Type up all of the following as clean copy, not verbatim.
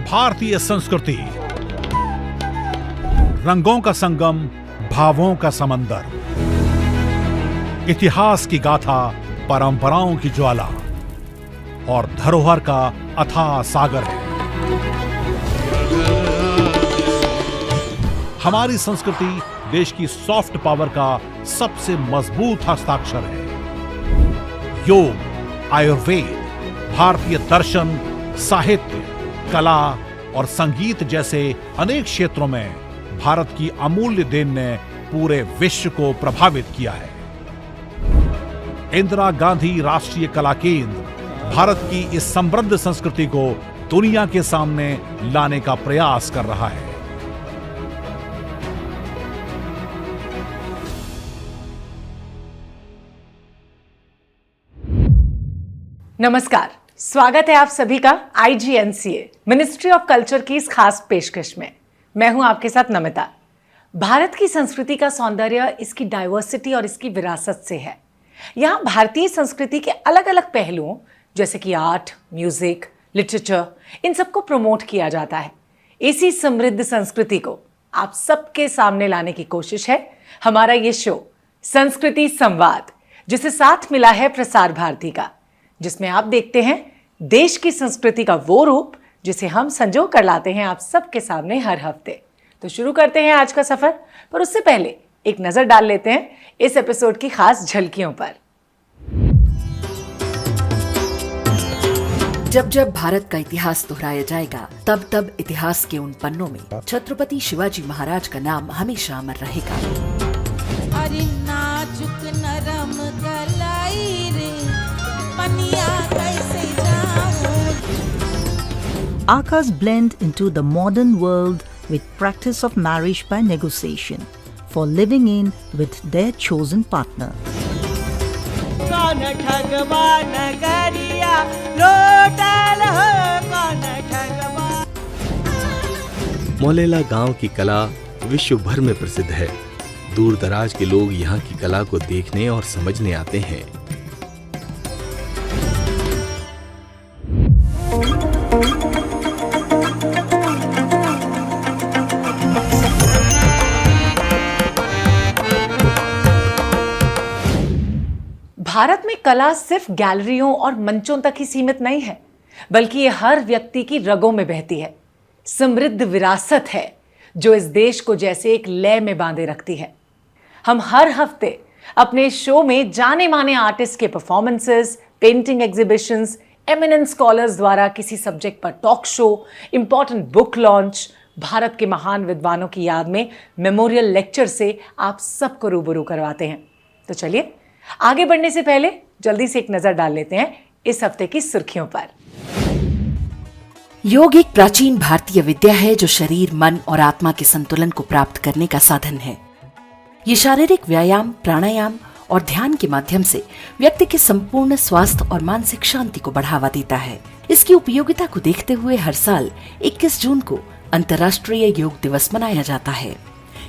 भारतीय संस्कृति, रंगों का संगम, भावों का समंदर, इतिहास की गाथा, परंपराओं की ज्वाला और धरोहर का अथाह सागर है। हमारी संस्कृति देश की सॉफ्ट पावर का सबसे मजबूत हस्ताक्षर है। योग, आयुर्वेद, भारतीय दर्शन, साहित्य, कला और संगीत जैसे अनेक क्षेत्रों में भारत की अमूल्य देन ने पूरे विश्व को प्रभावित किया है। इंदिरा गांधी राष्ट्रीय कला केंद्र भारत की इस समृद्ध संस्कृति को दुनिया के सामने लाने का प्रयास कर रहा है। नमस्कार, स्वागत है आप सभी का IGNCA मिनिस्ट्री ऑफ कल्चर की इस खास पेशकश में। मैं हूं आपके साथ नमिता। भारत की संस्कृति का सौंदर्य इसकी डाइवर्सिटी और इसकी विरासत से है। यहाँ भारतीय संस्कृति के अलग अलग पहलुओं जैसे कि आर्ट, म्यूजिक, लिटरेचर, इन सबको प्रमोट किया जाता है। इसी समृद्ध संस्कृति को आप सबके सामने लाने की कोशिश है हमारा ये शो संस्कृति संवाद, जिसे साथ मिला है प्रसार भारती का, जिसमें आप देखते हैं देश की संस्कृति का वो रूप जिसे हम संजो कर लाते हैं आप सबके सामने हर हफ्ते। तो शुरू करते हैं आज का सफर, पर उससे पहले एक नजर डाल लेते हैं इस एपिसोड की खास झलकियों पर। जब जब भारत का इतिहास दोहराया जाएगा, तब तब इतिहास के उन पन्नों में छत्रपति शिवाजी महाराज का नाम हमेशा अमर रहेगा। अरे नाजुक नरम कलाई रे, पनिया कैसे जाऊं। Akas blend into the modern world with practice of marriage by negotiation for living in with their chosen partner. कौन ठगवा नगरिया लोटल हो, कौन ठगवा। मौलेला गांव की कला विश्व भर में प्रसिद्ध है। दूर दराज के लोग यहाँ की कला को देखने और समझने आते हैं। भारत में कला सिर्फ गैलरियों और मंचों तक ही सीमित नहीं है, बल्कि ये हर व्यक्ति की रगों में बहती है। समृद्ध विरासत है जो इस देश को जैसे एक लय में बांधे रखती है। हम हर हफ्ते अपने शो में जाने माने आर्टिस्ट के performances, painting exhibitions, eminent scholars द्वारा किसी सब्जेक्ट पर talk show, important book launch, Bharat के महान विद्वानों की याद में मेमोरियल लेक्चर से आप सबको रूबरू करवाते हैं। तो चलिए आगे बढ़ने से पहले जल्दी से एक नजर डाल लेते हैं इस हफ्ते की सुर्खियों पर। योग एक प्राचीन भारतीय विद्या है जो शरीर, मन और आत्मा के संतुलन को प्राप्त करने का साधन है। ये शारीरिक व्यायाम, प्राणायाम और ध्यान के माध्यम से व्यक्ति के संपूर्ण स्वास्थ्य और मानसिक शांति को बढ़ावा देता है। इसकी उपयोगिता को देखते हुए हर साल 21 जून को अंतर्राष्ट्रीय योग दिवस मनाया जाता है।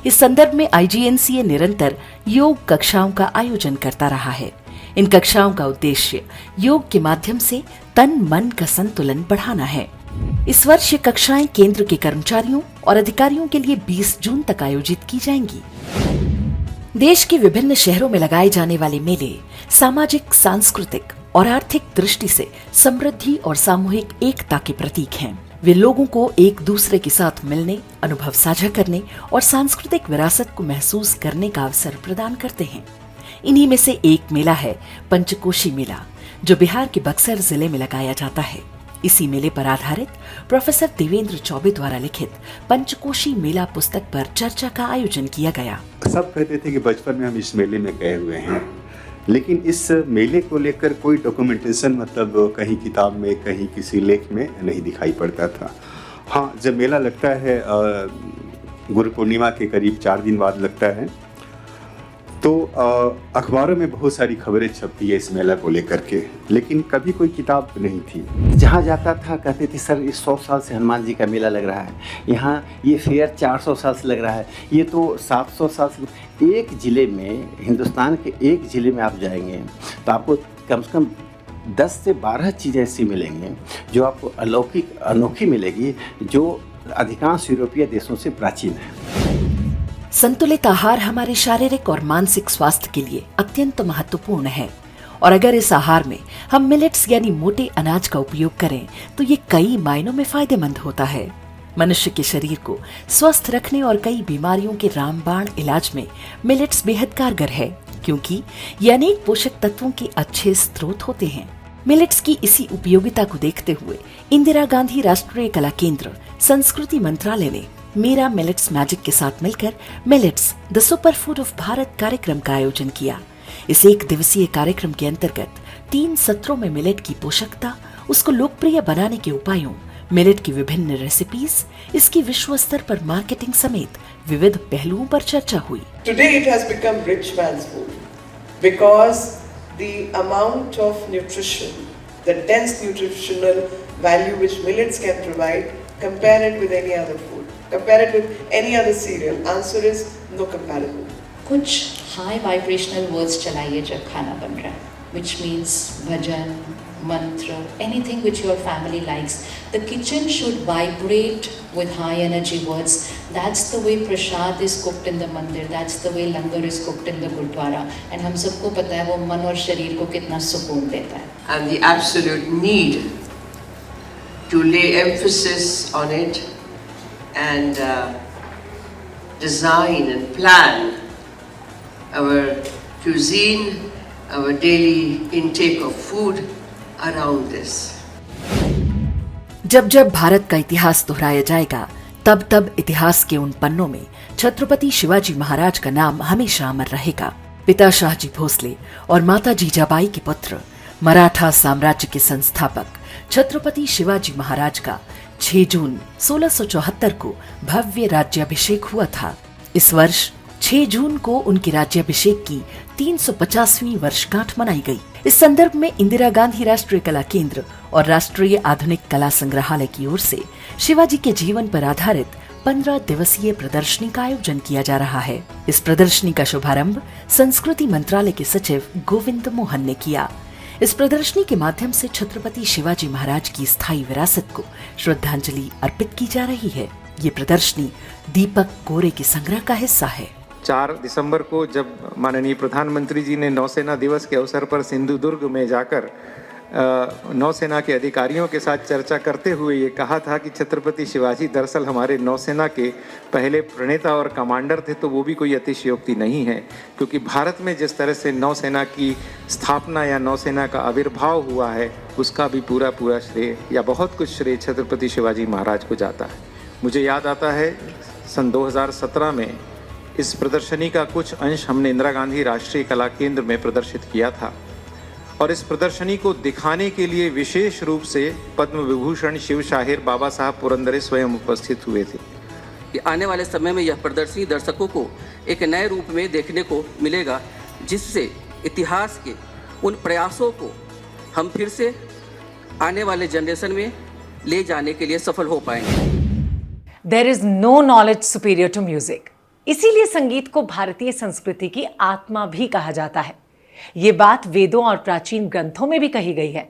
इस संदर्भ में IGNCA निरंतर योग कक्षाओं का आयोजन करता रहा है। इन कक्षाओं का उद्देश्य योग के माध्यम से तन मन का संतुलन बढ़ाना है। इस वर्ष ये कक्षाएं केंद्र के कर्मचारियों और अधिकारियों के लिए 20 जून तक आयोजित की जाएंगी। देश के विभिन्न शहरों में लगाए जाने वाले मेले सामाजिक, सांस्कृतिक और आर्थिक दृष्टि से समृद्धि और सामूहिक एकता के प्रतीक हैं। वे लोगों को एक दूसरे के साथ मिलने, अनुभव साझा करने और सांस्कृतिक विरासत को महसूस करने का अवसर प्रदान करते हैं। इन्हीं में से एक मेला है पंचकोशी मेला, जो बिहार के बक्सर जिले में लगाया जाता है। इसी मेले पर आधारित प्रोफेसर देवेंद्र चौबे द्वारा लिखित पंचकोशी मेला पुस्तक पर चर्चा का आयोजन किया गया। सब कहते थे कि बचपन में हम इस मेले में गए हुए हैं, लेकिन इस मेले को लेकर कोई डॉक्यूमेंटेशन मतलब कहीं किताब में, कहीं किसी लेख में नहीं दिखाई पड़ता था। हाँ, जब मेला लगता है गुरु पूर्णिमा के करीब 4 दिन बाद लगता है, तो अखबारों में बहुत सारी खबरें छपती है इस मेला को लेकर के, लेकिन कभी कोई किताब नहीं थी। जहाँ जाता था कहते थे सर ये 100 साल से हनुमान जी का मेला लग रहा है, यहाँ ये फेयर 400 साल से लग रहा है, ये तो 700 साल से। एक ज़िले में, हिंदुस्तान के एक ज़िले में आप जाएंगे तो आपको कम से कम 10 से 12 चीज़ें ऐसी मिलेंगी जो आपको अलौकिक अनोखी मिलेगी, जो अधिकांश यूरोपीय देशों से प्राचीन है। संतुलित आहार हमारे शारीरिक और मानसिक स्वास्थ्य के लिए अत्यंत महत्वपूर्ण है और अगर इस आहार में हम मिलेट्स यानी मोटे अनाज का उपयोग करें तो ये कई मायनों में फायदेमंद होता है। मनुष्य के शरीर को स्वस्थ रखने और कई बीमारियों के रामबाण इलाज में मिलेट्स बेहद कारगर है, क्योंकि ये अनेक पोषक तत्वों के अच्छे स्रोत होते हैं। मिलेट्स की इसी उपयोगिता को देखते हुए इंदिरा गांधी राष्ट्रीय कला केंद्र संस्कृति मंत्रालय ने मेरा मिलेट्स मैजिक के साथ मिलकर millets the super food of Bharat कार्यक्रम का आयोजन किया। इस 1 दिवसीय कार्यक्रम के अंतर्गत 3 सत्रों में मिलेट की पोषकता, उसको लोकप्रिय बनाने के उपायों, मिलेट की विभिन्न रेसिपीज, इसकी विश्व स्तर पर मार्केटिंग समेत विविध पहलुओं पर चर्चा हुई। Today it has become rich man's food because the amount of nutrition, the dense nutritional value which millets can provide, compare it with any other food, compare it with any other cereal. Answer is no comparison. कुछ high vibrational words चलाइए जब खाना बन रहा है, which means bhajan, mantra, anything which your family likes. The kitchen should vibrate with high energy words. That's the way prasad is cooked in the mandir. That's the way langar is cooked in the gurdwara. And हम सबको पता है वो मन और शरीर को कितना सुकून देता है. And the absolute need to lay emphasis on it and design and plan our cuisine, our daily intake of food around this. जब जब भारत का इतिहास दोहराया जाएगा तब तब इतिहास के उन पन्नों में छत्रपति शिवाजी महाराज का नाम हमेशा अमर रहेगा। पिता शाहजी भोसले और माता जीजाबाई के पुत्र, मराठा साम्राज्य के संस्थापक छत्रपति शिवाजी महाराज का 6 जून 1674 को भव्य राज्याभिषेक हुआ था। इस वर्ष 6 जून को उनके राज्याभिषेक की 350वीं वर्षगांठ मनाई गई। इस संदर्भ में इंदिरा गांधी राष्ट्रीय कला केंद्र और राष्ट्रीय आधुनिक कला संग्रहालय की ओर से शिवाजी के जीवन पर आधारित 15 दिवसीय प्रदर्शनी का आयोजन किया जा रहा है। इस प्रदर्शनी का शुभारंभ संस्कृति मंत्रालय के सचिव गोविंद मोहन ने किया। इस प्रदर्शनी के माध्यम से छत्रपति शिवाजी महाराज की स्थायी विरासत को श्रद्धांजलि अर्पित की जा रही है। ये प्रदर्शनी दीपक कोरे के संग्रह का हिस्सा है। 4 दिसंबर को जब माननीय प्रधानमंत्री जी ने नौसेना दिवस के अवसर पर सिंधुदुर्ग में जाकर नौसेना के अधिकारियों के साथ चर्चा करते हुए ये कहा था कि छत्रपति शिवाजी दरअसल हमारे नौसेना के पहले प्रणेता और कमांडर थे, तो वो भी कोई अतिशयोक्ति नहीं है, क्योंकि भारत में जिस तरह से नौसेना की स्थापना या नौसेना का आविर्भाव हुआ है उसका भी पूरा श्रेय या बहुत कुछ श्रेय छत्रपति शिवाजी महाराज को जाता है। मुझे याद आता है सन 2017 में इस प्रदर्शनी का कुछ अंश हमने इंदिरा गांधी राष्ट्रीय कला केंद्र में प्रदर्शित किया था और इस प्रदर्शनी को दिखाने के लिए विशेष रूप से पद्म विभूषण शिव शाहिर बाबा साहब पुरंदरे स्वयं उपस्थित हुए थे। कि आने वाले समय में यह प्रदर्शनी दर्शकों को एक नए रूप में देखने को मिलेगा, जिससे इतिहास के उन प्रयासों को हम फिर से आने वाले जनरेशन में ले जाने के लिए सफल हो पाएंगे। There is no knowledge superior to music. इसीलिए संगीत को भारतीय संस्कृति की आत्मा भी कहा जाता है। ये बात वेदों और प्राचीन ग्रंथों में भी कही गई है।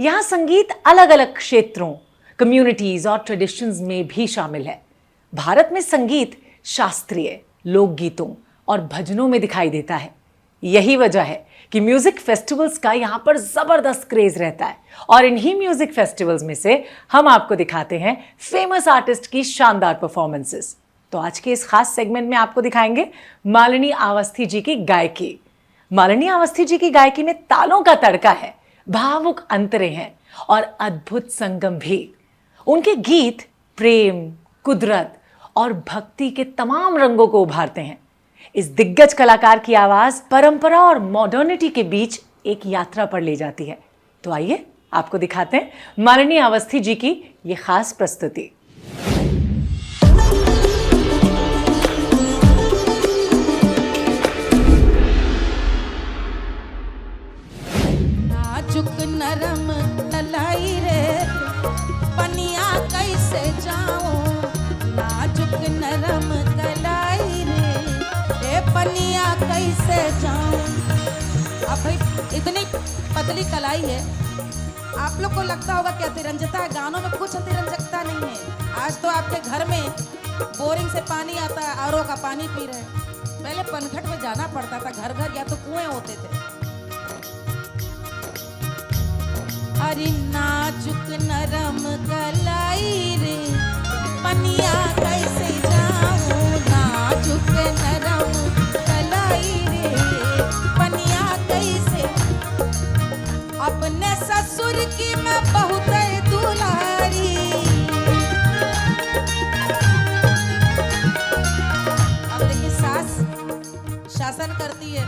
यहाँ संगीत अलग अलग क्षेत्रों, कम्युनिटीज और ट्रेडिशंस में भी शामिल है। भारत में संगीत शास्त्रीय, लोकगीतों और भजनों में दिखाई देता है। यही वजह है कि म्यूजिक फेस्टिवल्स का यहाँ पर जबरदस्त क्रेज रहता है और इन्हीं म्यूजिक फेस्टिवल्स में से हम आपको दिखाते हैं फेमस आर्टिस्ट की शानदार परफॉर्मेंसेस। तो आज के इस खास सेगमेंट में आपको दिखाएंगे मालिनी अवस्थी जी की गायकी। मालिनी अवस्थी जी की गायकी में तालों का तड़का है, भावुक अंतरे हैं और अद्भुत संगम भी। उनके गीत प्रेम, कुदरत और भक्ति के तमाम रंगों को उभारते हैं। इस दिग्गज कलाकार की आवाज परंपरा और मॉडर्निटी के बीच एक यात्रा पर ले जाती है। तो आइए आपको दिखाते हैं मालिनी अवस्थी जी की ये खास प्रस्तुति। नाजुक नरम कलाई रे पनिया कैसे जाऊं, नाजुक नरम कलाई रे पनिया कैसे जाऊं। अब भाई इतनी पतली कलाई है आप लोग को लगता होगा कि अतिरंजकता है, गानों में कुछ अतिरंजकता नहीं है। आज तो आपके घर में बोरिंग से पानी आता है, आरओ का पानी पी रहे हैं। पहले पनघट में जाना पड़ता था, घर घर या तो कुएं होते थे। अरे नाजुक नरम कलाई रे पनिया कैसे जाऊं, नाजुक नरम कलाई रे पनिया कैसे। अपने ससुर की मैं बहुत दुलारी, अब देखिए सास शासन करती है,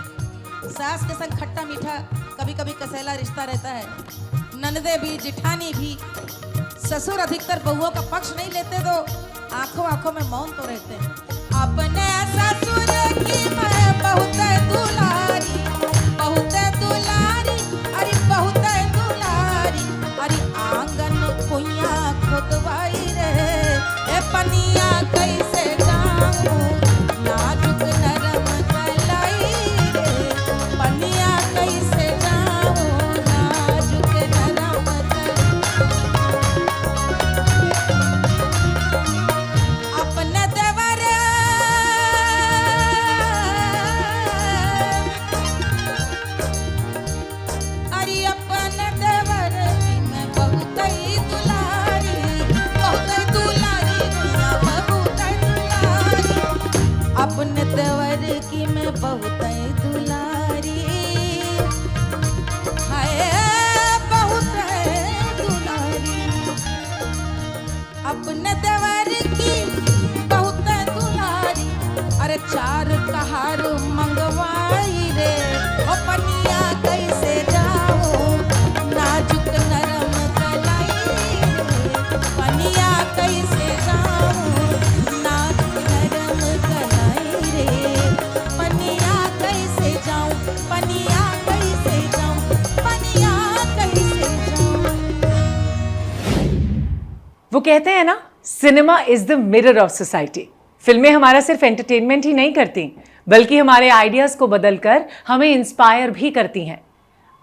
सास के संग खट्टा मीठा कभी कभी कसैला रिश्ता रहता है। ननदे भी जिठानी भी, ससुर अधिकतर बहुओं का पक्ष नहीं लेते तो आंखों आंखों में मौन तो रहते हैं। अपने ससुर की मैं बहुत दुलारी, बहुत दुलारी, अरे बहुत दुलारी, अरे आंगन कुइया खुदवाई रे ए पनिया कैसे जाऊं, नाजुक नरम कलाई रे पनिया कैसे जाऊं, नाजुक नरम अपने देवर अरे अपने देवर की मैं बहुत दुलारी, बहुत दुलारी, बहुत दुलारी, अपने देवर की मैं बहुत दुलारी, हाय बहुत दुलारी, अपने देवर की बहुत दुलारी। अरे चार कहार मंगवाई रे ओ पनिया कैसे जाऊं, नाजुक नरम कलाई रे पनिया कैसे जाऊं, नाजुक नरम कलाई रे पनिया कैसे जाऊं, पनिया कैसे जाऊं, पनिया कैसे जाऊं। वो कहते हैं ना, cinema is the mirror of society. फिल्में हमारा सिर्फ एंटरटेनमेंट ही नहीं करती, बल्कि हमारे आइडियाज को बदलकर हमें इंस्पायर भी करती हैं।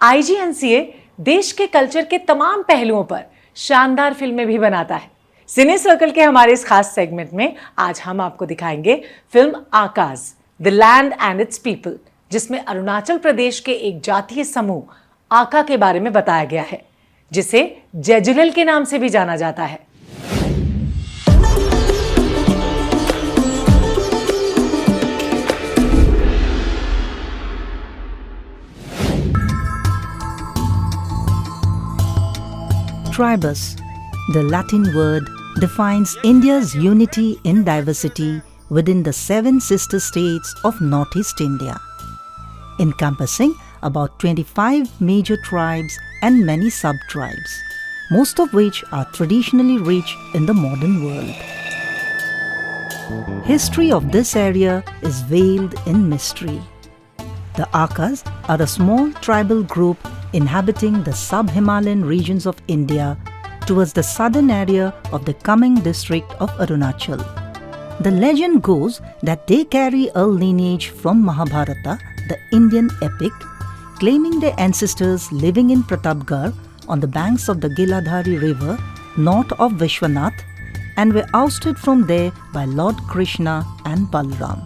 IGNCA देश के कल्चर के तमाम पहलुओं पर शानदार फिल्में भी बनाता है। सिने सर्कल के हमारे इस खास सेगमेंट में आज हम आपको दिखाएंगे film Aakaj, the land and its people, जिसमें अरुणाचल प्रदेश के एक जातीय समूह आका के बारे में बताया गया है, जिसे जेजुलल के नाम से भी जाना जाता है। Tribus, the Latin word, defines India's unity in diversity within the 7 sister states of Northeast India, encompassing about 25 major tribes and many sub-tribes, most of which are traditionally rich in the modern world. History of this area is veiled in mystery. The Akas are a small tribal group inhabiting the sub-Himalayan regions of India towards the southern area of the Kameng district of Arunachal. The legend goes that they carry a lineage from Mahabharata, the Indian epic, claiming their ancestors living in Pratapgarh on the banks of the Giladhari river north of Vishwanath, and were ousted from there by Lord Krishna and Balram,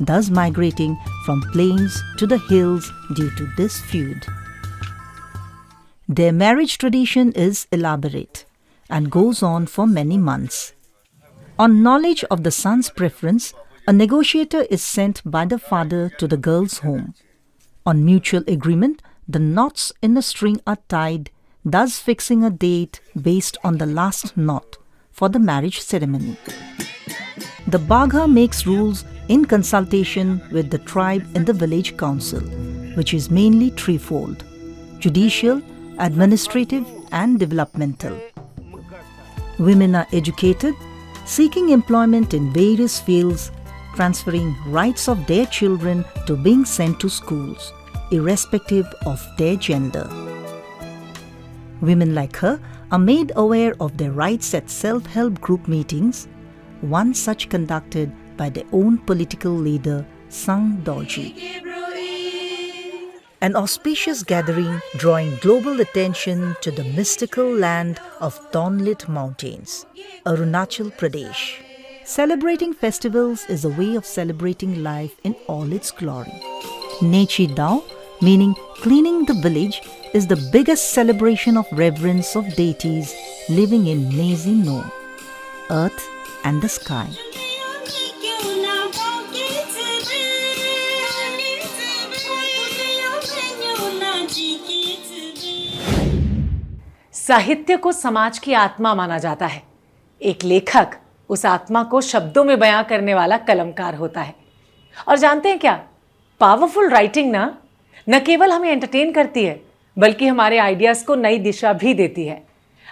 thus migrating from plains to the hills due to this feud. Their marriage tradition is elaborate and goes on for many months. On knowledge of the son's preference, a negotiator is sent by the father to the girl's home. On mutual agreement, the knots in the string are tied, thus fixing a date based on the last knot for the marriage ceremony. The Bagha makes rules in consultation with the tribe in the village council, which is mainly threefold: judicial, administrative and developmental. Women are educated, seeking employment in various fields, transferring rights of their children to being sent to schools, irrespective of their gender. Women like her are made aware of their rights at self-help group meetings, one such conducted by their own political leader, Sang Dorji. an auspicious gathering drawing global attention to the mystical land of dawnlit mountains, Arunachal Pradesh. Celebrating festivals is a way of celebrating life in all its glory. Nechi Dao, meaning cleaning the village, is the biggest celebration of reverence of deities living in Nezi No, earth and the sky. साहित्य को समाज की आत्मा माना जाता है। एक लेखक उस आत्मा को शब्दों में बयां करने वाला कलमकार होता है। और जानते हैं क्या, पावरफुल राइटिंग न केवल हमें एंटरटेन करती है बल्कि हमारे आइडियाज को नई दिशा भी देती है।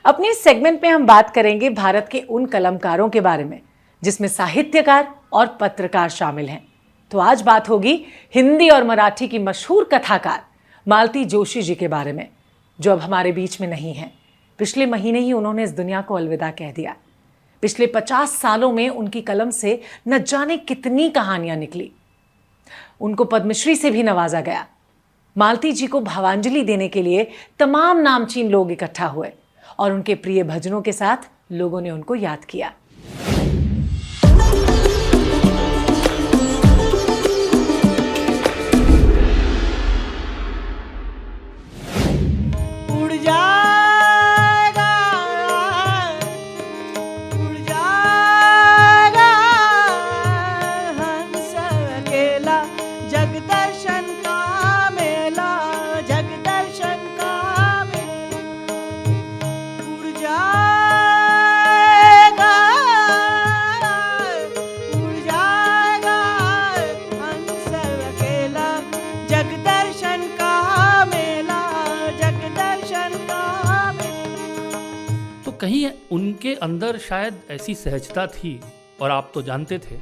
अपने इस सेगमेंट में हम बात करेंगे भारत के उन कलमकारों के बारे में जिसमें साहित्यकार और पत्रकार शामिल हैं। तो आज बात होगी हिंदी और मराठी की मशहूर कथाकार मालती जोशी जी के बारे में, जो अब हमारे बीच में नहीं है। पिछले महीने ही उन्होंने इस दुनिया को अलविदा कह दिया। पिछले 50 सालों में उनकी कलम से न जाने कितनी कहानियां निकली। उनको पद्मश्री से भी नवाजा गया। मालती जी को भावांजलि देने के लिए तमाम नामचीन लोग इकट्ठा हुए और उनके प्रिय भजनों के साथ लोगों ने उनको याद किया। कहीं उनके अंदर शायद ऐसी सहजता थी, और आप तो जानते थे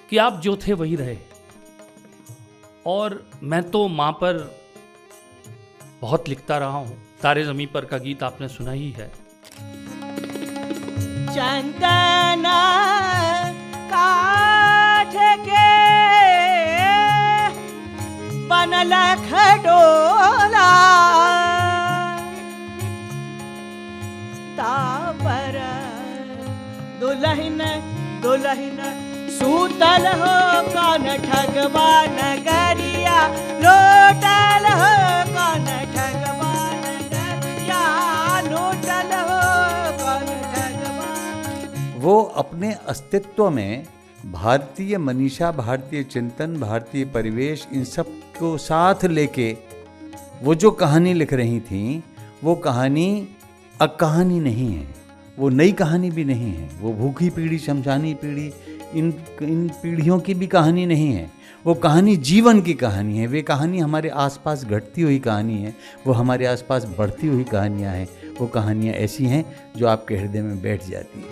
कि आप जो थे वही रहे। और मैं तो माँ पर बहुत लिखता रहा हूँ। तारे ज़मीं पर का गीत आपने सुना ही है। चंदन काठ के बनल खडोला तापर दुल्हन दुल्हन सूतल हो कौन ठगवा नगरिया, लोटल हो कौन ठगवा नगरिया, लोटल हो कौन ठगवा। वो अपने अस्तित्व में भारतीय मनीषा, भारतीय चिंतन, भारतीय परिवेश, इन सब को साथ लेके वो जो कहानी लिख रही थी, वो कहानी कहानी नहीं है, वो नई कहानी भी नहीं है, वो भूखी पीढ़ी, शमशानी पीढ़ी, इन पीढ़ियों की भी कहानी नहीं है। वो कहानी जीवन की कहानी है। वे कहानी हमारे आसपास घटती हुई कहानी है, वो हमारे आसपास बढ़ती हुई कहानियाँ हैं। वो कहानियाँ ऐसी हैं जो आपके हृदय में बैठ जाती हैं।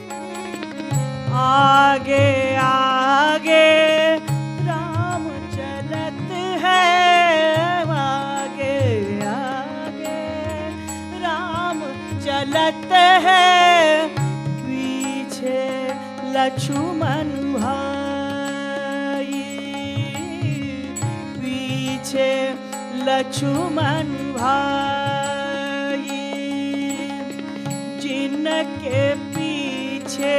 आगे आगे राम चलत है, आगे आगे राम चलत है, पीछे लक्ष्मण भाई, पीछे लक्ष्मण भाई, जिनके पीछे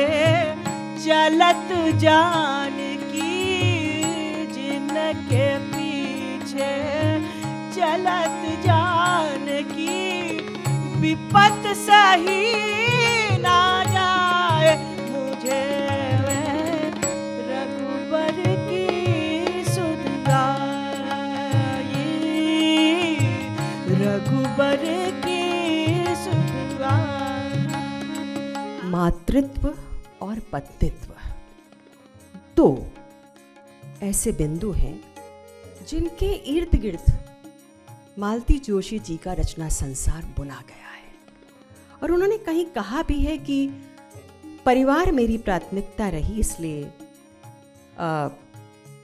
चलत जानकी, जिनके पीछे चलत जानकी, विपत सही ना जाए मुझे रघुबर की सुध गाई, रघुबर की सुध गाई। मातृत्व और पतित्व दो ऐसे बिंदु हैं जिनके इर्द गिर्द मालती जोशी जी का रचना संसार बुना गया है। और उन्होंने कहीं कहा भी है कि परिवार मेरी प्राथमिकता रही, इसलिए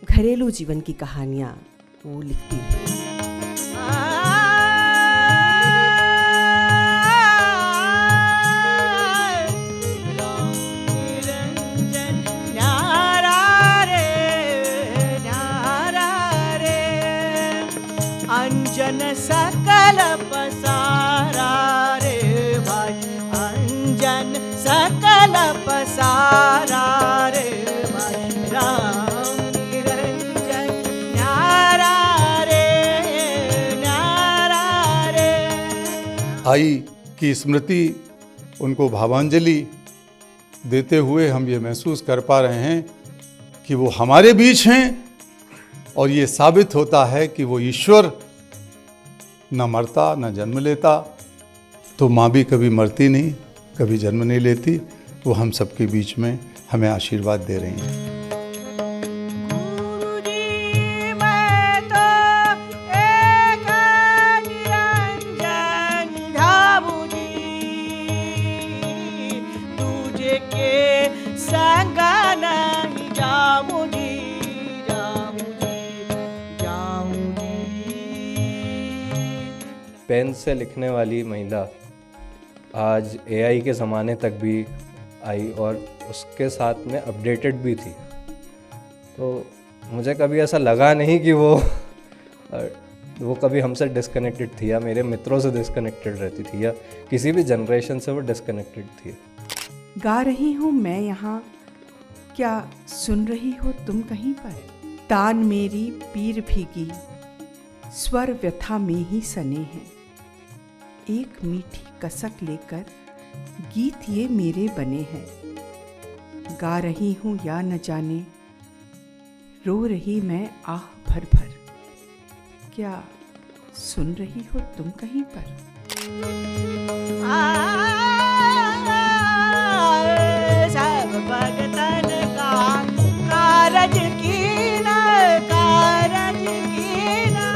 घरेलू जीवन की कहानियां वो लिखती हैं। आई की स्मृति, उनको भावांजलि देते हुए हम ये महसूस कर पा रहे हैं कि वो हमारे बीच हैं, और ये साबित होता है कि वो ईश्वर न मरता न जन्म लेता, तो माँ भी कभी मरती नहीं, कभी जन्म नहीं लेती, वो हम सबके बीच में हमें आशीर्वाद दे रही हैं। पेन से लिखने वाली महिला आज एआई के ज़माने तक भी आई और उसके साथ में अपडेटेड भी थी। तो मुझे कभी ऐसा लगा नहीं कि वो कभी हमसे डिस्कनेक्टेड थी या मेरे मित्रों से डिस्कनेक्टेड रहती थी या किसी भी जनरेशन से वो डिस्कनेक्टेड थी। गा रही हूँ मैं यहाँ, क्या सुन रही हो तुम कहीं पर? तान मेरी पीर भीगी, स्वर व्यथा में ही सने हैं। एक मीठी कसक लेकर गीत ये मेरे बने हैं। गा रही हूँ या न जाने, रो रही मैं आह भर भर। क्या सुन रही हो तुम कहीं पर? सब भगतन का कारज कीना, कारज कीना,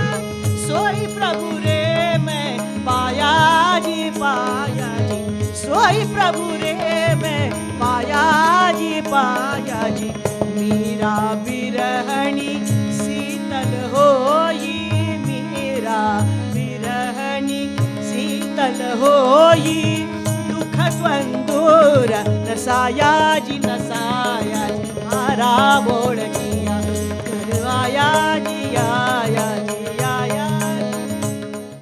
सोई प्रभु रे मैं पाया जी, पाया जी, सोई प्रभु रे मैं पाया जी, पाया जी। मीरा बिरहणी शीतल होई, मीरा बिरहणी शीतल होई, दुख द्वंदूर नसाया जी, नसाया जी, मारा बोल किया करवाया जी, आया जी, आया।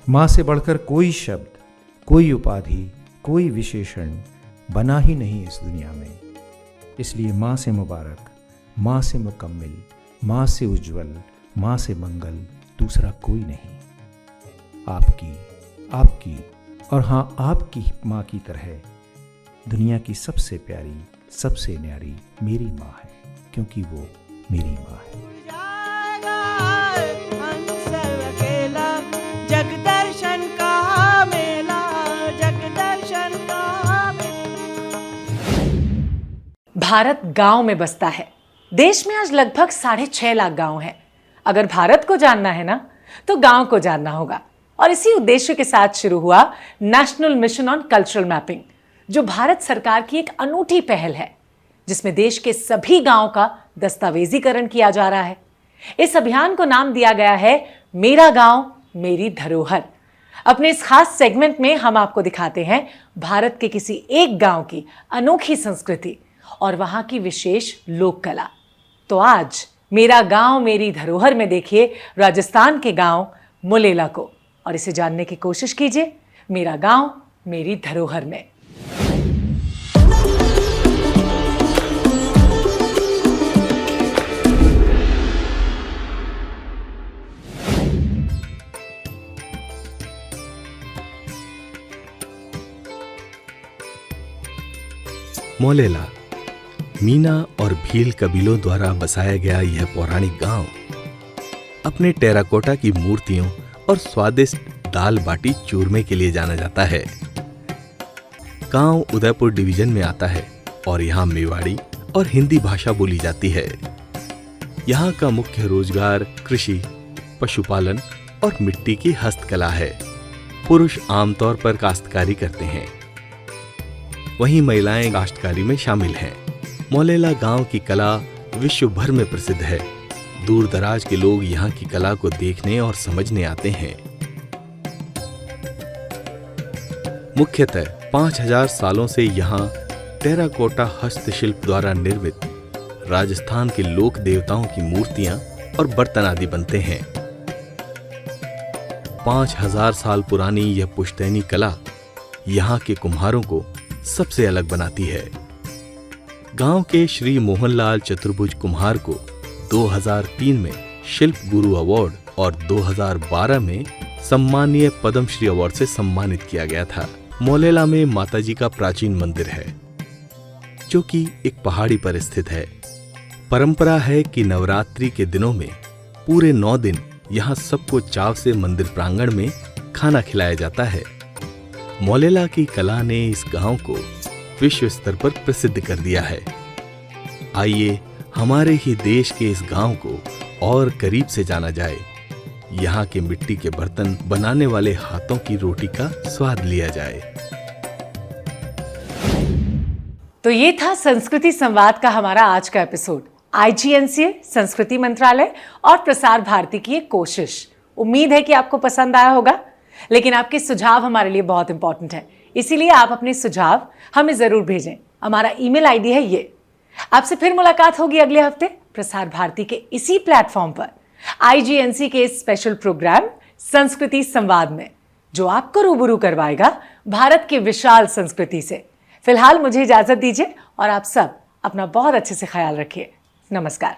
माँ से बढ़कर कोई शब्द, कोई उपाधि, कोई विशेषण बना ही नहीं इस दुनिया में। इसलिए माँ से मुबारक, माँ से मुकम्मिल, माँ से उज्जवल, माँ से मंगल दूसरा कोई नहीं। आपकी, आपकी और हाँ आपकी माँ की तरह दुनिया की सबसे प्यारी, सबसे न्यारी मेरी माँ है, क्योंकि वो मेरी माँ है। जग दर्शन का मेला, जग दर्शन का मेला। भारत गांव में बसता है। देश में आज लगभग 6.5 लाख गांव हैं। अगर भारत को जानना है ना, तो गांव को जानना होगा। और इसी उद्देश्य के साथ शुरू हुआ national mission on cultural mapping, जो भारत सरकार की एक अनूठी पहल है, जिसमें देश के सभी गांव का दस्तावेजीकरण किया जा रहा है। इस अभियान को नाम दिया गया है मेरा गांव मेरी धरोहर। अपने इस खास सेगमेंट में हम आपको दिखाते हैं भारत के किसी एक गांव की अनोखी संस्कृति और वहां की विशेष लोक कला। तो आज मेरा गांव मेरी धरोहर में देखिए राजस्थान के गांव मुलेला को, और इसे जानने की कोशिश कीजिए मेरा गांव मेरी धरोहर में। मोलेला मीना और भील कबीलों द्वारा बसाया गया यह पौराणिक गांव अपने टेराकोटा की मूर्तियों और स्वादिष्ट दाल बाटी चूरमे के लिए जाना जाता है। गांव उदयपुर डिवीजन में आता है और यहाँ मेवाड़ी और हिंदी भाषा बोली जाती है। यहाँ का मुख्य रोजगार कृषि, पशुपालन और मिट्टी की हस्तकला है। पुरुष आमतौर पर काश्तकारी करते हैं, वहीं महिलाएं काश्तकारी में शामिल हैं। मोलेला गांव की कला विश्व भर में प्रसिद्ध है। दूर दराज के लोग यहाँ की कला को देखने और समझने आते हैं। मुख्यतः 5000 सालों से यहाँ टेराकोटा हस्तशिल्प द्वारा निर्मित राजस्थान के लोक देवताओं की मूर्तियां और बर्तन आदि बनते हैं। 5000 साल पुरानी यह पुश्तैनी कला यहाँ के कुम्हारों को सबसे अलग बनाती है। गांव के श्री मोहनलाल चतुर्भुज कुम्हार को 2003 में शिल्प गुरु अवार्ड और 2012 में सम्मानीय पद्मश्री अवार्ड से सम्मानित किया गया था। मोलेला में माताजी का प्राचीन मंदिर है जो कि एक पहाड़ी पर स्थित है। परंपरा है कि नवरात्रि के दिनों में पूरे 9 दिन यहाँ सबको चाव से मंदिर प्रांगण में खाना खिलाया जाता है। मोलेला की कला ने इस गांव को विश्व स्तर पर प्रसिद्ध कर दिया है। आइए हमारे ही देश के इस गांव को और करीब से जाना जाए। यहाँ के मिट्टी के बर्तन बनाने वाले हाथों की रोटी का स्वाद लिया जाए। तो ये था संस्कृति संवाद का हमारा आज का एपिसोड। IGNCA, संस्कृति मंत्रालय और प्रसार भारती की एक कोशिश। उम्मीद है कि आपको पसंद आया होगा, लेकिन आपके सुझाव हमारे लिए बहुत इंपॉर्टेंट है, इसीलिए आप अपने सुझाव हमें जरूर भेजें। हमारा ईमेल आईडी है ये। आपसे फिर मुलाकात होगी अगले हफ्ते प्रसार भारती के इसी प्लेटफॉर्म पर IGNC के इस स्पेशल प्रोग्राम संस्कृति संवाद में, जो आपको रूबरू करवाएगा भारत की विशाल संस्कृति से। फिलहाल मुझे इजाजत दीजिए और आप सब अपना बहुत अच्छे से ख्याल रखिए। नमस्कार।